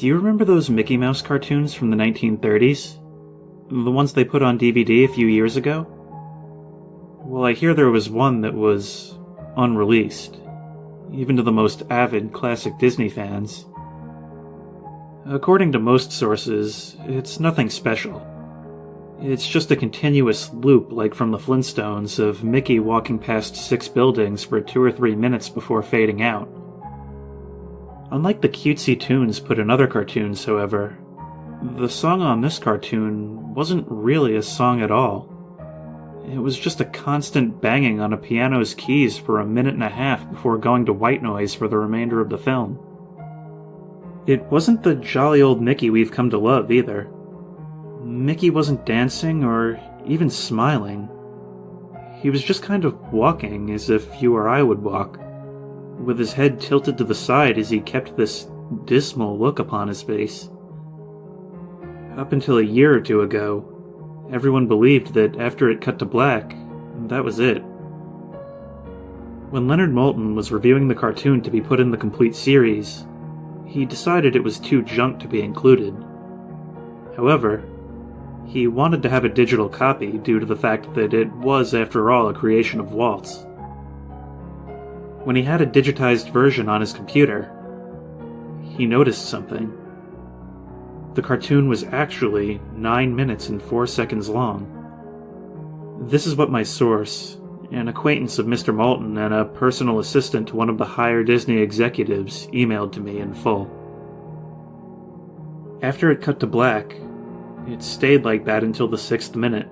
Do you remember those Mickey Mouse cartoons from the 1930s? The ones they put on DVD a few years ago? Well, I hear there was one that was unreleased, even to the most avid classic Disney fans. According to most sources, it's nothing special. It's just a continuous loop like from the Flintstones of Mickey walking past 6 buildings for 2 or 3 minutes before fading out. Unlike the cutesy tunes put in other cartoons, however, the song on this cartoon wasn't really a song at all. It was just a constant banging on a piano's keys for 1.5 minutes before going to white noise for the remainder of the film. It wasn't the jolly old Mickey we've come to love either. Mickey wasn't dancing or even smiling. He was just kind of walking as if you or I would walk, with his head tilted to the side as he kept this dismal look upon his face. Up until a year or two ago, everyone believed that after it cut to black, that was it. When Leonard Maltin was reviewing the cartoon to be put in the complete series, he decided it was too junk to be included. However, he wanted to have a digital copy due to the fact that it was, after all, a creation of Walt's. When he had a digitized version on his computer, he noticed something. The cartoon was actually 9 minutes and 4 seconds long. This is what my source, an acquaintance of Mr. Maltin and a personal assistant to one of the higher Disney executives, emailed to me in full. After it cut to black, it stayed like that until the 6th minute,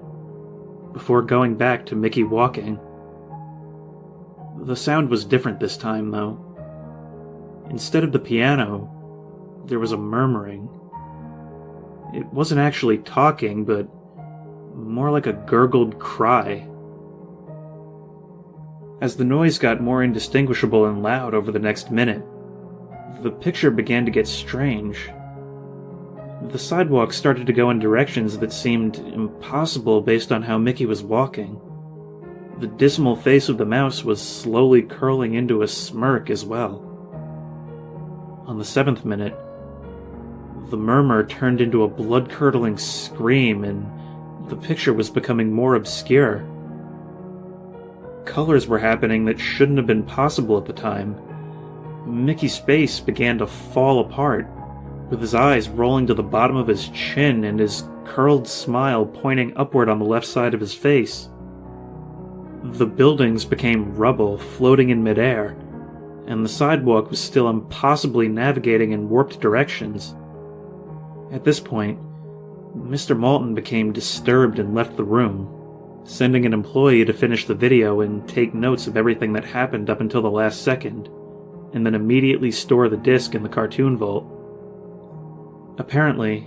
before going back to Mickey walking. The sound was different this time, though. Instead of the piano, there was a murmuring. It wasn't actually talking, but more like a gurgled cry. As the noise got more indistinguishable and loud over the next minute, the picture began to get strange. The sidewalk started to go in directions that seemed impossible based on how Mickey was walking. The dismal face of the mouse was slowly curling into a smirk as well. On the 7th minute, the murmur turned into a blood-curdling scream, and the picture was becoming more obscure. Colors were happening that shouldn't have been possible at the time. Mickey's face began to fall apart, with his eyes rolling to the bottom of his chin and his curled smile pointing upward on the left side of his face. The buildings became rubble floating in midair, and the sidewalk was still impossibly navigating in warped directions. At this point, Mr. Maltin became disturbed and left the room, sending an employee to finish the video and take notes of everything that happened up until the last second, and then immediately store the disc in the cartoon vault. Apparently,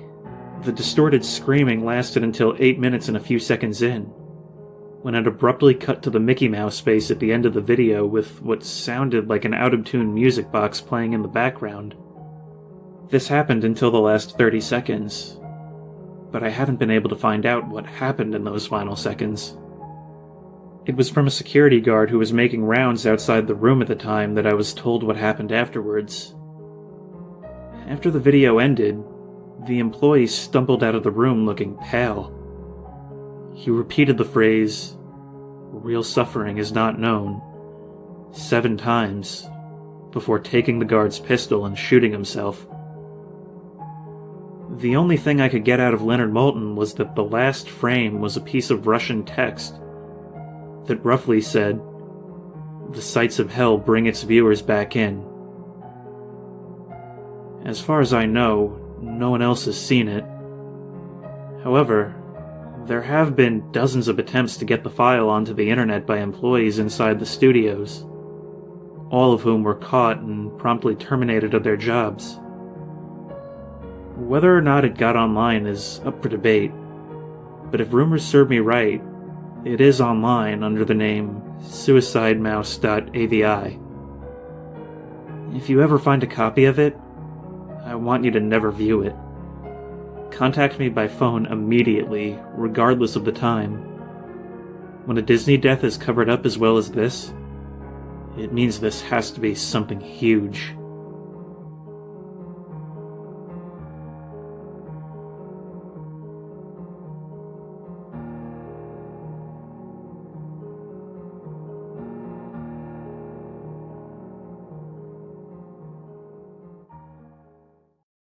the distorted screaming lasted until 8 minutes and a few seconds in, when it abruptly cut to the Mickey Mouse face at the end of the video with what sounded like an out-of-tune music box playing in the background. This happened until the last 30 seconds, but I haven't been able to find out what happened in those final seconds. It was from a security guard who was making rounds outside the room at the time that I was told what happened afterwards. After the video ended, the employee stumbled out of the room looking pale. He repeated the phrase, "Real suffering is not known," 7 times, before taking the guard's pistol and shooting himself. The only thing I could get out of Leonard Maltin was that the last frame was a piece of Russian text that roughly said, "The sights of hell bring its viewers back in." As far as I know, no one else has seen it. However, there have been dozens of attempts to get the file onto the internet by employees inside the studios, all of whom were caught and promptly terminated of their jobs. Whether or not it got online is up for debate, but if rumors serve me right, it is online under the name Suicidemouse.avi. If you ever find a copy of it, I want you to never view it. Contact me by phone immediately, regardless of the time. When a Disney death is covered up as well as this, it means this has to be something huge.